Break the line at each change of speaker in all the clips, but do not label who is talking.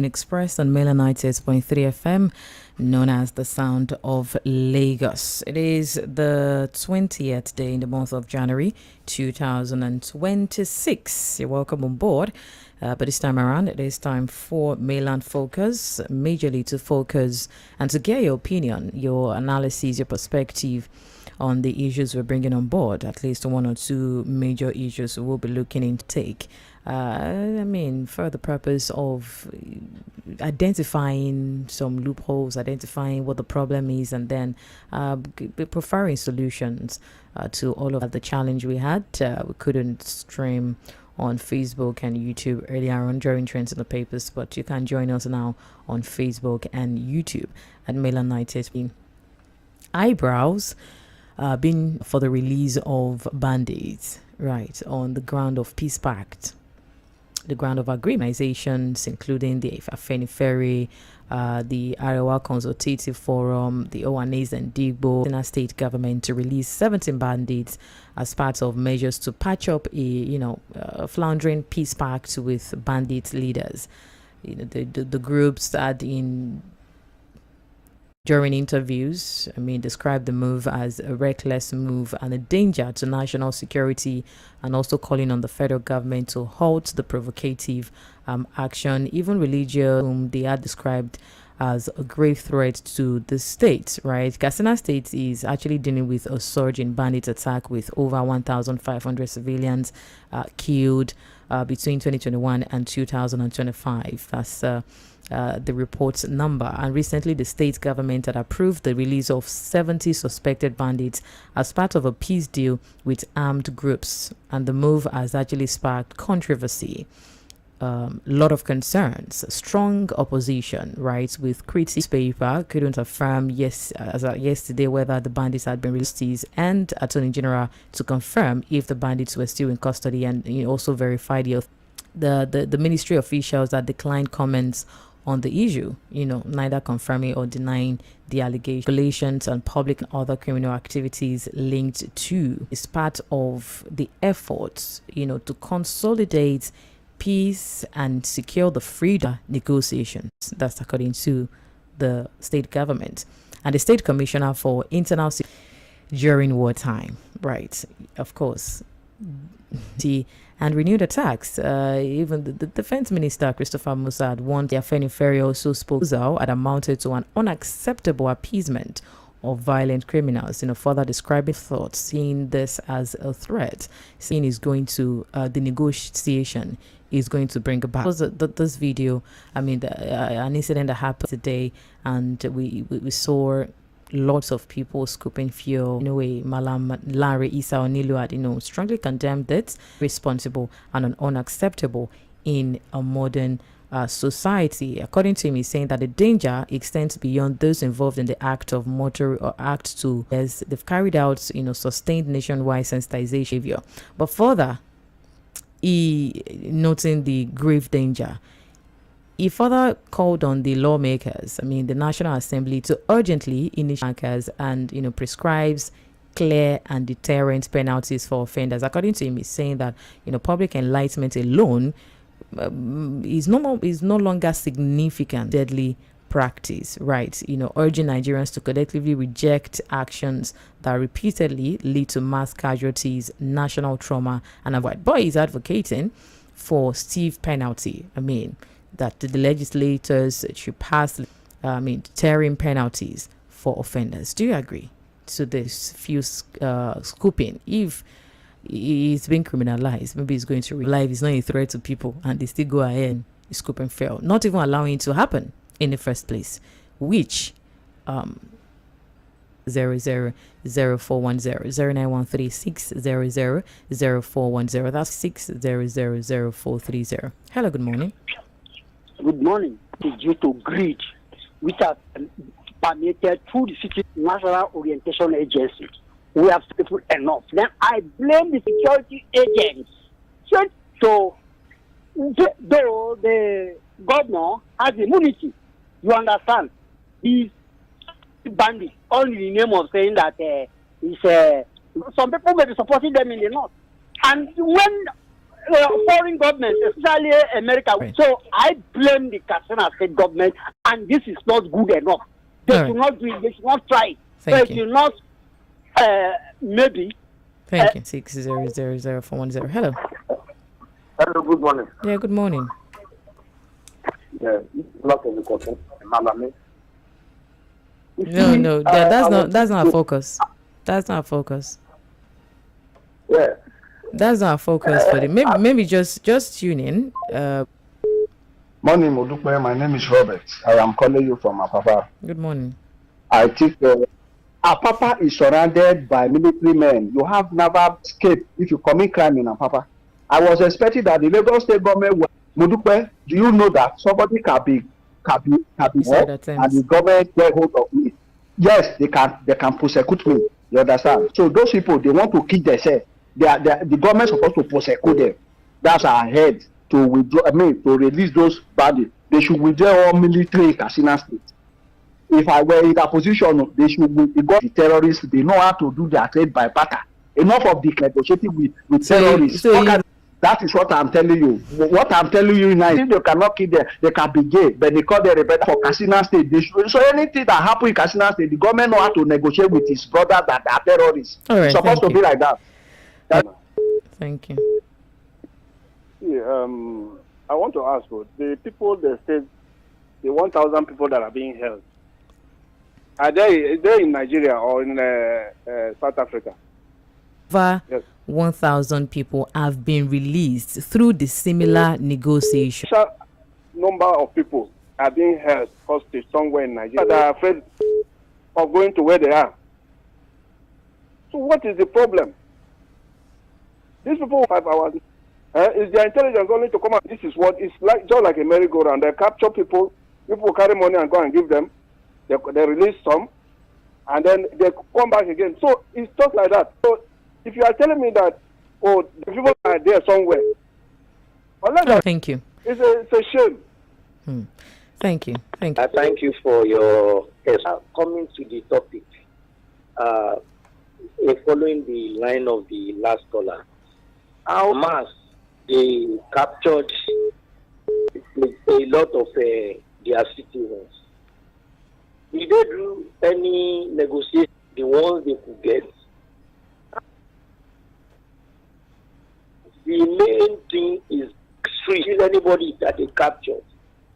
expressed on Mela 98.3 FM, known as the Sound of Lagos. It is the 20th day in the month of January 2026. You're welcome on board. But this time around, it is time for Mainland Focus, majorly to focus and to get your opinion, your analysis, your perspective on the issues we're bringing on board. At least one or two major issues we'll be looking into take. For the purpose of identifying some loopholes, identifying what the problem is, and then preferring solutions to all of the challenge we had. We couldn't stream on Facebook and YouTube earlier on during Trends in the Papers, but you can join us now on Facebook and YouTube at Mela 98. Eyebrows been for the release of bandits, right, on the ground of peace pact, the ground of agreementations, including the Afenifere, the Arewa Consultative Forum, the ONAs and Digbo, in our state government to release 17 bandits as part of measures to patch up a floundering peace pact with bandit leaders. The groups had during interviews, described the move as a reckless move and a danger to national security, and also calling on the federal government to halt the provocative action. Even religious, whom they had described as a grave threat to the state, right? Katsina State is actually dealing with a surge in bandit attack with over 1,500 civilians killed between 2021 and 2025. That's the report's number. And recently, the state government had approved the release of 70 suspected bandits as part of a peace deal with armed groups. And the move has actually sparked controversy. Lot of concerns, strong opposition, right? With critics paper couldn't affirm yesterday whether the bandits had been released, and Attorney General to confirm if the bandits were still in custody, and also verify the ministry officials that declined comments on the issue, neither confirming or denying the allegations on public and other criminal activities linked to. It's part of the efforts, to consolidate peace and secure the freedom negotiations. That's according to the state government and the state commissioner for internal security during wartime, right? Of course. And renewed attacks. Even the defense minister, Christopher Musa, had warned the Afenifere also spoke had amounted to an unacceptable appeasement of violent criminals, further describing thoughts, seeing this as a threat, seeing is going to, the negotiation is going to bring about. This video, an incident that happened today, and we saw lots of people scooping fuel. In a way, Malam Larry Isa Onilu had, strongly condemned it, responsible and unacceptable in a modern society. According to him, he's saying that the danger extends beyond those involved in the act of murder or act to, as they've carried out, sustained nationwide sensitization behavior. But further, he noting the grave danger. He further called on the lawmakers, the National Assembly, to urgently initiate and prescribes clear and deterrent penalties for offenders. According to him, he's saying that public enlightenment alone is no longer significant deadly practice, right? Urging Nigerians to collectively reject actions that repeatedly lead to mass casualties, national trauma, and avoid. But he's advocating for stiff penalty. That the legislators should pass deterring penalties for offenders. Do you agree to this few scooping? If it's been criminalized, maybe it's going to life is not a threat to people, and they still go ahead and scoop and fail, not even allowing it to happen in the first place, which 0000410 09136000410. That's 6000430. Hello, good morning.
Good morning. It is due to greed, which has permeated through the city national orientation agency. We have people enough. Then I blame the security agents. So, though the governor has immunity, you understand, these bandits, all in the name of saying that some people may be supporting them in the north. And when foreign governments, especially America.
Right.
So I blame the Katsina State government, and this is not good enough. They should not do it. They should not try.
Thank
They
you.
should not maybe.
Thank you. 6000410. Hello.
Hello, good morning.
Yeah, good morning.
Yeah, lot of the question.
No, that's not a focus. That's not a focus.
Yeah.
That's not a focus for the maybe just tune in.
Morning, Modupe. My name is Robert. I am calling you from Apapa.
Good morning.
I think Apapa is surrounded by military men. You have never escaped if you commit crime in Apapa. I was expecting that the Lagos State government will. Modupe, do you know that somebody can be hurt and the government get hold of me? Yes, they can prosecute me. You understand? So those people, they want to kill themselves. The government is supposed to prosecute them. That's our head to withdraw. To release those bodies. They should withdraw all military in Katsina State. If I were in that position, they should withdraw the terrorists. They know how to do their trade by barter. Enough of the negotiating with terrorists. That is what I'm telling you. What I'm telling you now, if they cannot kill them, they can be gay, but they call them rebel for Katsina State. So anything that happens in Katsina State, the government know how to negotiate with his brother that are terrorists.
All right,
it's supposed to be like that.
Thank you.
Yeah, I want to ask you, the people that said the 1,000 people that are being held, are they in Nigeria or in South Africa?
Over
Yes.
1,000 people have been released through the similar negotiation.
Number of people are being held hostage somewhere in Nigeria. They are afraid of going to where they are. So what is the problem? These people 5 hours. Is their intelligence only to come out? This is what it's like, just like a merry-go-round. They capture people, people carry money and go and give them. They release some, and then they come back again. So it's just like that. So if you are telling me that, the people are there somewhere,
Thank you.
It's a shame.
Thank you.
Thank you for your coming to the topic. Following the line of the last caller, how mass they captured a lot of their citizens. Did they do any negotiation? The ones they could get. The main thing is free. If anybody that they captured,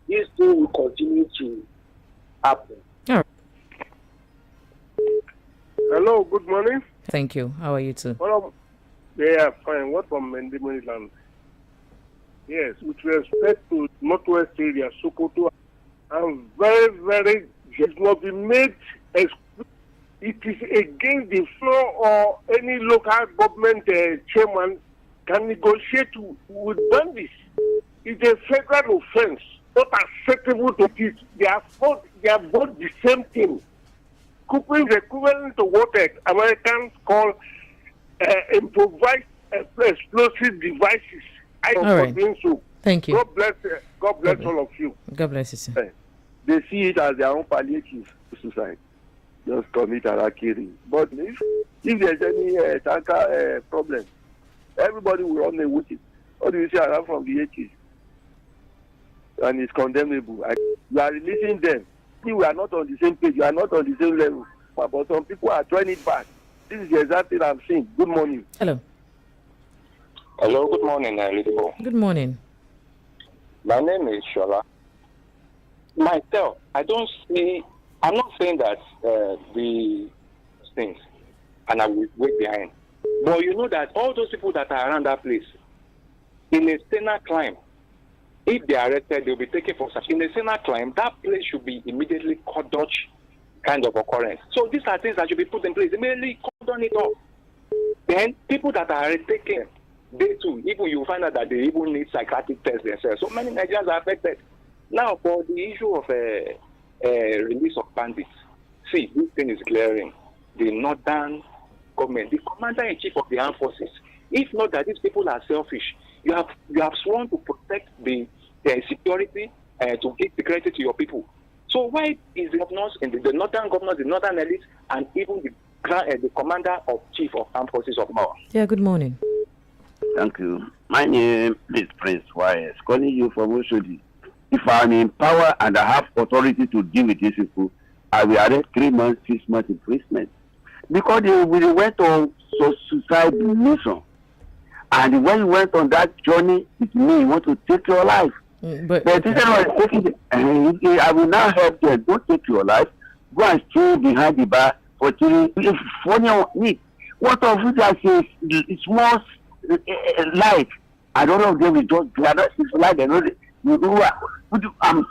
this thing will continue to happen.
All right.
Hello, good morning.
Thank you. How are you too?
Yeah, fine. What from Mᴏᴜ? Yes, with respect to Northwest area, Sokoto, I'm very, it must be made it is against the flow or any local government chairman can negotiate with bandits. It's a federal offense, not acceptable to it. They are both the same thing. Coupling is equivalent to what Americans call improvised explosive devices. I don't think so.
Thank you.
God bless all of you.
God bless you, sir.
They see it as their own palliative suicide. Just commit harakiri. But if there's any tanker problem, everybody will run away with it. What do you say around from the 80s? And it's condemnable. You are releasing them. We are not on the same page. You are not on the same level. But some people are throwing it back. This is the exact thing I'm saying. Good morning.
Hello.
Hello, good morning, Lɪධᴇ.
Good morning.
My name is Shola. Myself, I'm not saying that the things, and I will wait behind. But you know that all those people that are around that place, in a sinner climb, if they are arrested, they'll be taken for such. In a sinner climb, that place should be immediately cordoned kind of occurrence. So these are things that should be put in place. Immediately cordon it off. Then people that are taken, they too, even you find out that they even need psychiatric tests themselves. So many Nigerians are affected. Now, for the issue of release of bandits, see, this thing is glaring. The northern government, the commander-in-chief of the armed forces, if not that these people are selfish, you have sworn to protect the security, to give security to your people. So why is the governors, and the northern governors, the northern elite, and even the commander of chief of armed forces of power?
Yeah, good morning.
Thank you. My name is Prince YS, calling you from Oshodi. If I'm in power and I have authority to deal with these people, I will arrest 3 months, 6 months imprisonment. Because they went on suicide mission. And when you went on that journey, it means you want to take your life.
But
I will now help them. Don't take your life. Go and stay behind the bar for 3 weeks. What of it that is small life? I don't know if they will just be another life. They know I'm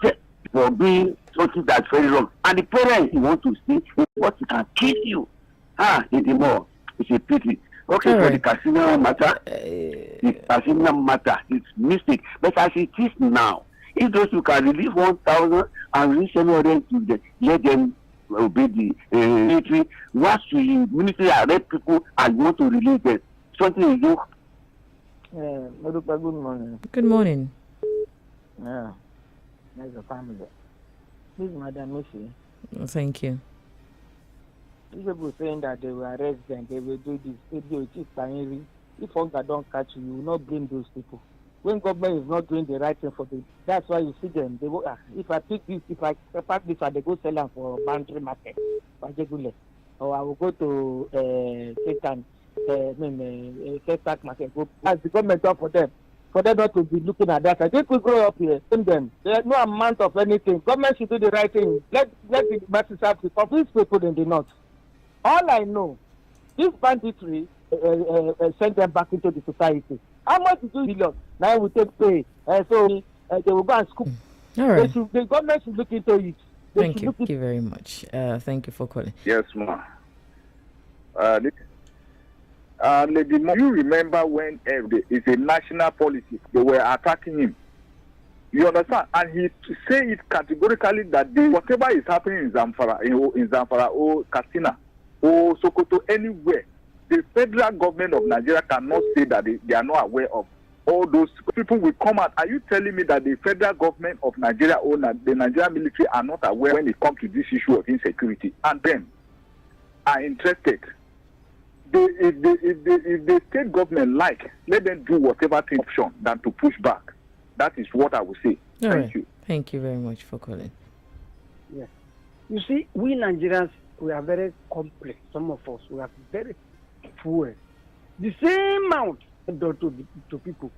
for being something that's very wrong. And the parents, you want to see what can kill you. Anymore. It's a pity. Okay, for the casino matter, it's mistake. But as it is now, if those who can release 1,000 and release 700 to them, let them obey the military. Once the military arrest people and want to release them, something is do.
Good morning.
Good morning.
Yeah, there's a family. This is Madam Missy.
Thank you.
People saying that they will arrest them, they will do this. If Fᴜᴜ don't catch you, you will not blame those people. When government is not doing the right thing for them, that's why you see them. They go, if I pick this, if I pack this, they go sell them for boundary market, or I will go to Satan, market. Go as the government done for them not to be looking at that. I think we grow up here, send them. There's no amount of anything. Government should do the right thing. Let the masses have to convince people in the north. All I know, this banditry send them back into the society. How much do you billion? Now we take pay. So they will go and scoop.
All right.
The government should look into it.
Thank you very much. Thank you for calling.
Yes, ma'am. Lady Mo, you remember when it's a national policy, they were attacking him. You understand? And he say it categorically that whatever is happening in Zamfara or Katsina or Sokoto, anywhere, the federal government of Nigeria cannot say that they are not aware of all those people will come out. Are you telling me that the federal government of Nigeria or the Nigerian military are not aware when it comes to this issue of insecurity and then are interested? If the state government let them do whatever thing option than to push back. That is what I would say. Thank you.
Thank you very much for calling.
Yes. You see, we Nigerians, we are very complex. Some of us, we are very poor. The same amount to people.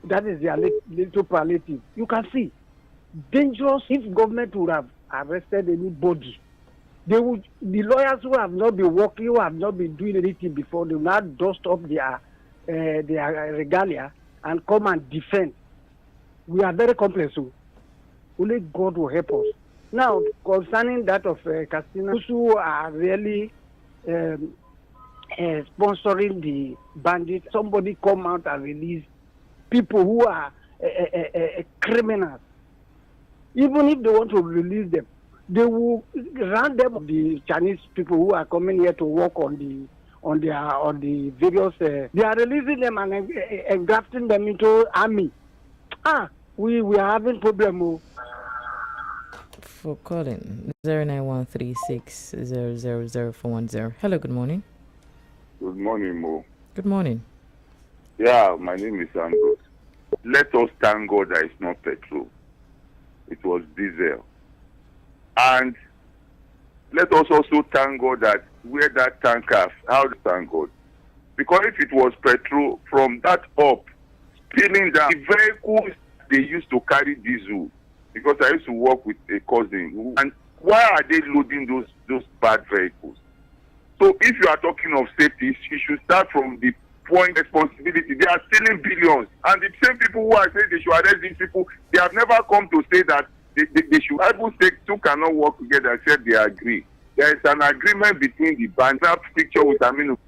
That is their little palliative. You can see, dangerous. If government would have arrested anybody, the lawyers who have not been working, who have not been doing anything before, they will now dust up their regalia and come and defend. We are very complex, so only God will help us. Now, concerning that of Katsina, those who are really sponsoring the bandits, somebody come out and release people who are criminals. Even if they want to release them, they will run them the Chinese people who are coming here to work on the various. They are releasing them and engrafting them into army. We are having problem.
For calling 091360000410. Hello, good morning.
Good morning, Mo.
Good morning.
Yeah, my name is Ambrose. Let us thank God that it's not petrol. It was diesel. And let us also thank God that where that tanker, how to thank God. Because if it was petrol, from that up, spilling down, the vehicles they used to carry diesel, because I used to work with a cousin, and why are they loading those bad vehicles? So if you are talking of safety, you should start from the point responsibility. They are stealing billions, and the same people who are saying they should arrest these people, they have never come to say that they should. Bible says two cannot work together except they agree. There is an agreement between the band. That picture with Aminu,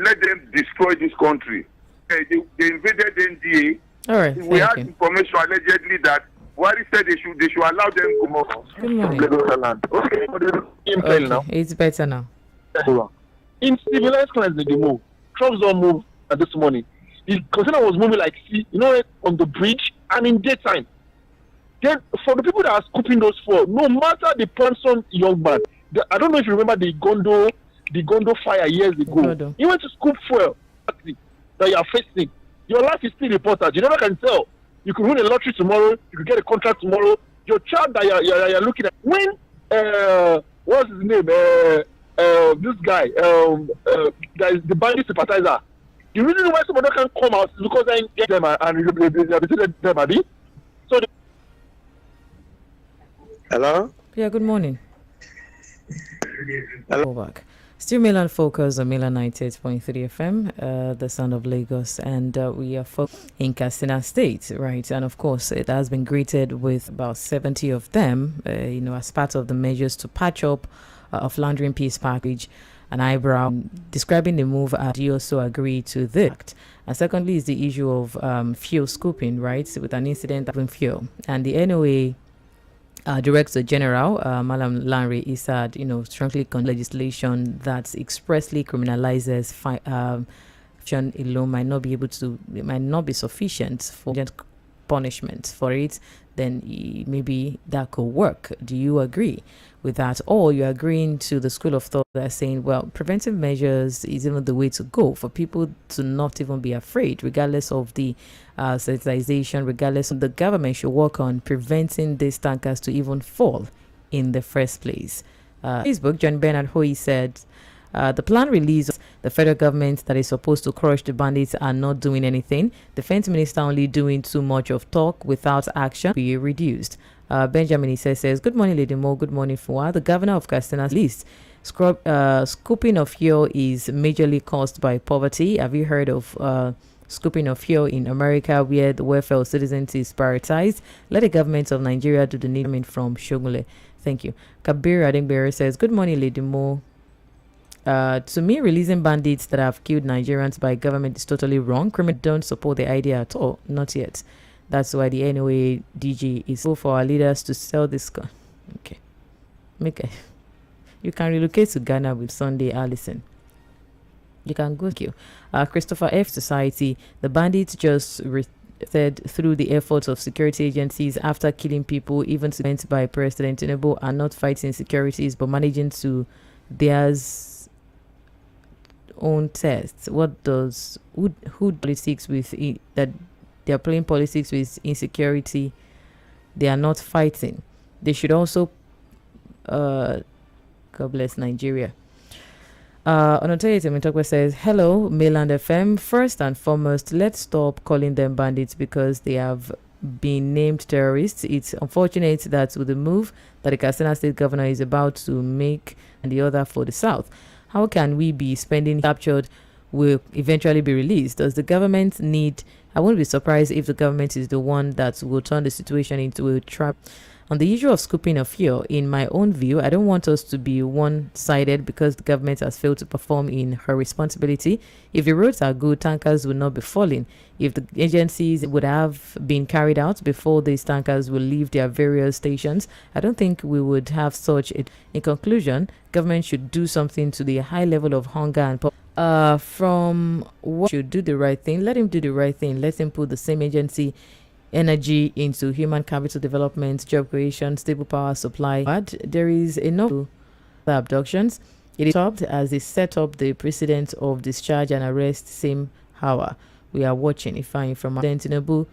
let them destroy this country. They invaded NDA.
All right.
We had information allegedly that Wari said they should allow them to come out.
Good morning. Okay, it's better now.
In civilized clients, they move. Trucks don't move this morning. The container was moving like on the bridge and in daytime. Then for the people that are scooping those for, no matter the person, young man, I don't know if you remember the Gondo fire years ago. He went to scoop fuel. that you are facing. Your life is still important. You never can tell. You could win a lottery tomorrow. You could get a contract tomorrow. Your child that you're looking at. When what's his name? This guy, that is the bandit sympathizer. The reason why somebody can come out is because I get them and rehabilitated them, Abi. So.
Hello.
Yeah. Good morning.
Hello.
Back. Still Milan Focus on Milan 98.3 FM, the sound of Lagos, and we are in Katsina State, right? And of course, it has been greeted with about 70 of them, as part of the measures to patch up of Laundering Peace Package and Eyebrow, describing the move as you also agree to this. And secondly is the issue of fuel scooping, right? With an incident of fuel. And the NOA Director General Malam Lanre Issad, strongly condemned legislation that expressly criminalizes alone might not be sufficient for punishment for it. Then maybe that could work. Do you agree with that, or you're agreeing to the school of thought that are saying, well, preventive measures is even the way to go for people to not even be afraid, regardless of the sensitization, regardless of the government should work on preventing these tankers to even fall in the first place. Facebook, John Bernard Hoy said, the plan released the federal government that is supposed to crush the bandits are not doing anything. Defense minister only doing too much of talk without action be reduced. Benjamin says, good morning, Lady Mo. Good morning, Fua. The governor of Katsina's list. Scooping of fuel is majorly caused by poverty. Have you heard of scooping of fuel in America where the welfare of citizens is prioritized? Let the government of Nigeria do the needing from Shogule. Thank you. Kabir Adingbere says, good morning, Lady Mo. To me, releasing bandits that have killed Nigerians by government is totally wrong. Criminals don't support the idea at all. Not yet. That's why the NOA DG is for our leaders to sell this. Okay. You can relocate to Ghana with Sunday Allison. You can go. Thank you. Christopher F. Society. The bandits just said through the efforts of security agencies after killing people, even sent by President Tinubu, are not fighting securities but managing to theirs own tests. What does who politics with it, that they are playing politics with insecurity? They are not fighting. They should also God bless Nigeria. Onotoye Temitokwe says, hello, Mainland FM. First and foremost, let's stop calling them bandits because they have been named terrorists. It's unfortunate that with the move that the Katsina State governor is about to make and the other for the South, how can we be spending captured will eventually be released? Does the government need... I won't be surprised if the government is the one that will turn the situation into a trap. On the issue of scooping of fuel, in my own view, I don't want us to be one-sided because the government has failed to perform in her responsibility. If the roads are good, tankers will not be falling. If the agencies would have been carried out before these tankers will leave their various stations, I don't think we would have such it. In conclusion, government should do something to the high level of hunger and from what should do the right thing. Let him do the right thing. Let him put the same agency energy into human capital development, job creation, stable power supply. But there is enough abductions. It is stopped as they set up the precedent of discharge and arrest same hour. We are watching if I from Tinubu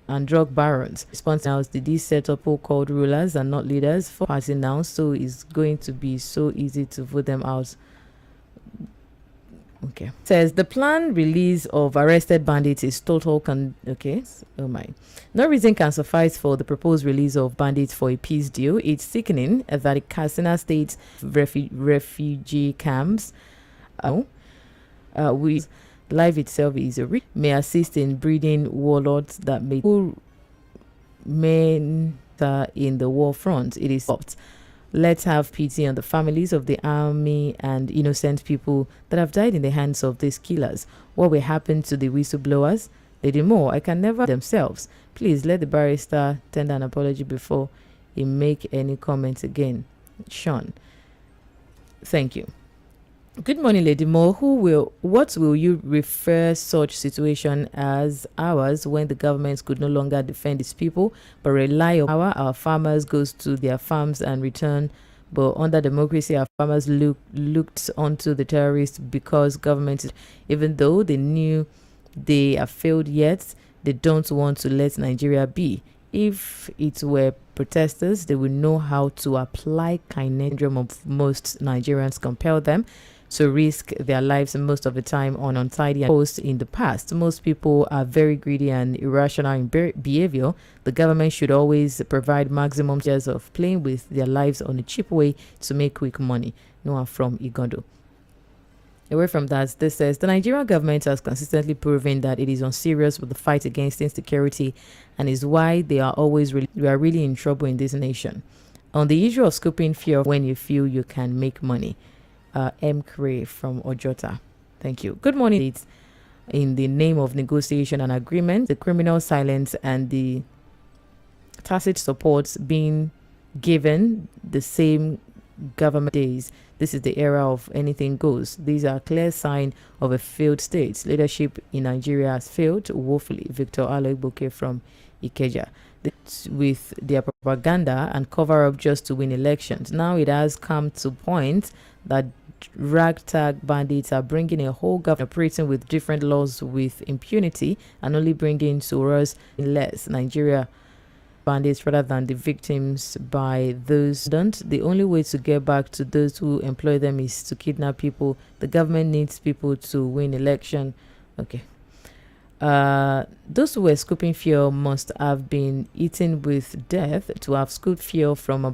and drug barons. Response now is these set up called rulers and not leaders for party now, so it's going to be so easy to vote them out. Okay. Says the planned release of arrested bandits is total okay. Oh my. No reason can suffice for the proposed release of bandits for a peace deal. It's sickening that the Katsina State refugee camps we life itself is a risk, may assist in breeding warlords that may men in the war front. It is stopped. Let's have pity on the families of the army and innocent people that have died in the hands of these killers. What will happen to the whistleblowers? Lady Moore, I can never themselves. Please let the barrister tender an apology before he make any comments again. Sean. Thank you. Good morning, Lady Moore. What will you refer such situation as ours when the government could no longer defend its people but rely on our farmers goes to their farms and return But under democracy, our farmers looked onto the terrorists because government, even though they knew they have failed yet, they don't want to let Nigeria be. If it were protesters, they would know how to apply kindness. Of most Nigerians compel them to risk their lives most of the time on untidy posts in the past. Most people are very greedy and irrational in behavior. The government should always provide maximum chances of playing with their lives on a cheap way to make quick money. Noah from Igondo. Away from that, this says the Nigerian government has consistently proven that it is unserious with the fight against insecurity and is why they are always we are really in trouble in this nation. On the issue of scooping fear when you feel you can make money. M. Cray from Ojota. Thank you. Good morning. In the name of negotiation and agreement, the criminal silence and the tacit support being given the same government days. This is the era of anything goes. These are clear sign of a failed state. Leadership in Nigeria has failed woefully. Victor Aloigboke from Ikeja. With their propaganda and cover up just to win elections. Now it has come to point that ragtag bandits are bringing a whole government operating with different laws with impunity and only bringing to us less Nigeria bandits rather than the victims by those who don't. The only way to get back to those who employ them is to kidnap people. The government needs people to win election. Okay. Those who were scooping fuel must have been eaten with death to have scooped fuel from a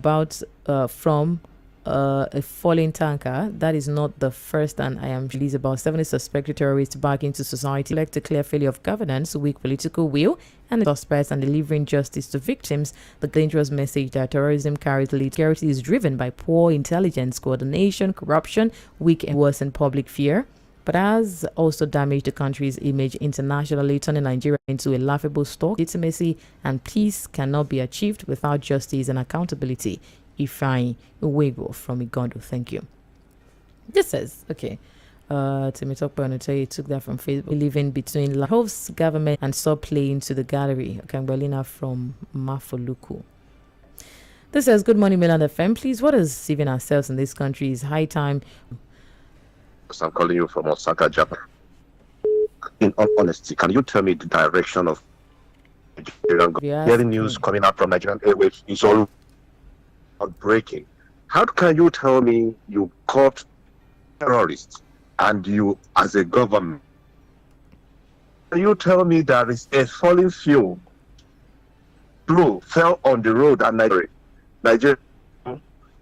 falling tanker. That is not the first, and I am released about 70 suspected terrorists back into society. Like to clear failure of governance, weak political will, and the suspects and delivering justice to victims. The dangerous message that terrorism carries lead. Security is driven by poor intelligence, coordination, corruption, weak and worsened public fear, but has also damaged the country's image internationally, turning Nigeria into a laughable stock. Legitimacy and peace cannot be achieved without justice and accountability. Tᴏᴜ from Igondo. Thank you. This says, okay, Temitope took that from Facebook. Living between Lahov's government and saw playing to the gallery. Kangbalina from Mafoluku. This says, good morning, Milan FM. Please, what is saving ourselves in this country is high time.
I'm calling you from Osaka, Japan. In all honesty, can you tell me the direction of Nigerian government? Hearing news coming out from Nigerian Airways is all breaking. How can you tell me you caught terrorists and you, as a government, can you tell me there is a falling fuel fell on the road and Nigeria,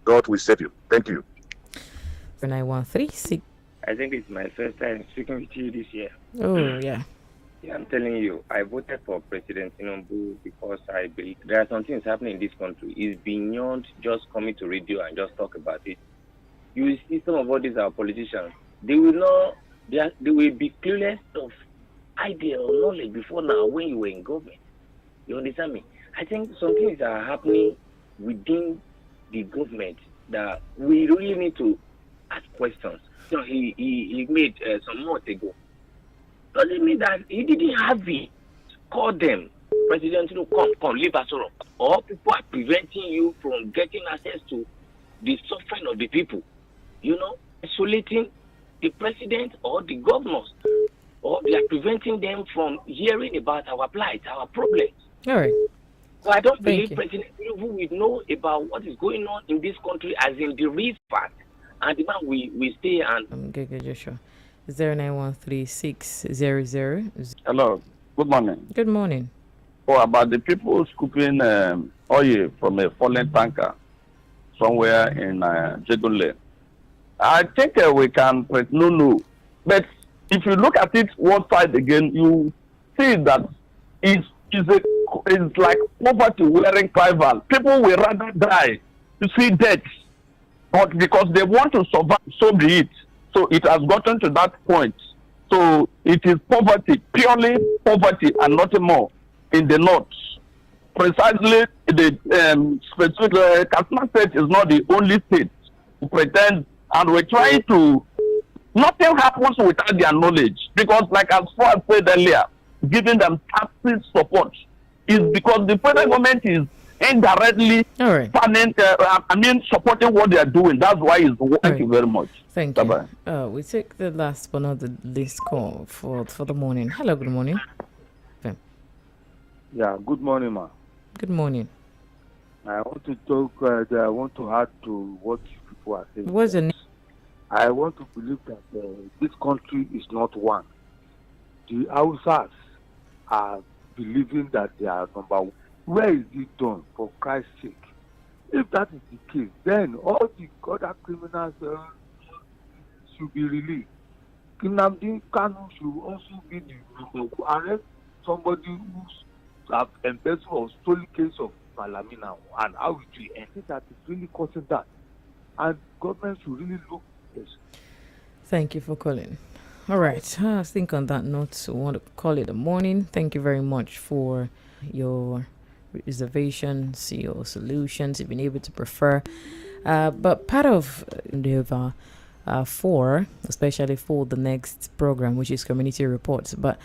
God will save you. Thank you.
9136.
I think it's my first time speaking with you this year.
Oh, yeah.
I'm telling you, I voted for President Tinubu because I believe there are some things happening in this country. It's beyond just coming to radio and just talk about it. You will see some of all these our politicians. They will not, they will be clueless of idea or knowledge before now when you were in government. You understand me? I think some things are happening within the government that we really need to ask questions. So he made some months ago. Does it mean that he didn't have it? Call them, President, come, leave us alone. Or people are preventing you from getting access to the suffering of the people. You know, isolating the president or the governors, or they are preventing them from hearing about our plight, our problems.
All right.
So I don't believe President Tinubu will know about what is going on in this country as in the real fact. And the man we stay and...
Okay, Joshua. 0913-600.
Hello. Good morning.
Good morning.
Oh, about the people scooping oil from a fallen tanker somewhere in Jégúnlẹ̀. I think we can no. But if you look at it one side again, you see that it's like poverty wearing rival. People will rather die to see death, but because they want to survive, so be it. So it has gotten to that point. So it is poverty, purely poverty, and nothing more in the north. Precisely, the specific Katsina State is not the only state to pretend, and we're trying to. Nothing happens without their knowledge, because, like as far as said earlier, giving them tacit support is because the federal government is indirectly supporting what they are doing. That's why it's thank you very much.
Thank you. We take the last but not the least call for the morning. Hello, good morning.
Yeah, good morning, ma.
Good morning.
I want to talk, I want to add to what people are saying.
What's the name?
I want to believe that this country is not one. The Hausas are believing that they are number one. Where is it done, for Christ's sake? If that is the case, then all the other criminals should be released. Nnamdi Kanu should also be the arrest somebody who's have embezzled or stolen case of Malamina and how it will end. That is really causing that. And government should really look at this.
Thank you for calling. All right. I think on that note, we want to call it a morning. Thank you very much for your reservations, your solutions, you've been able to prefer. But part of endeavor for, especially for the next program, which is community reports. But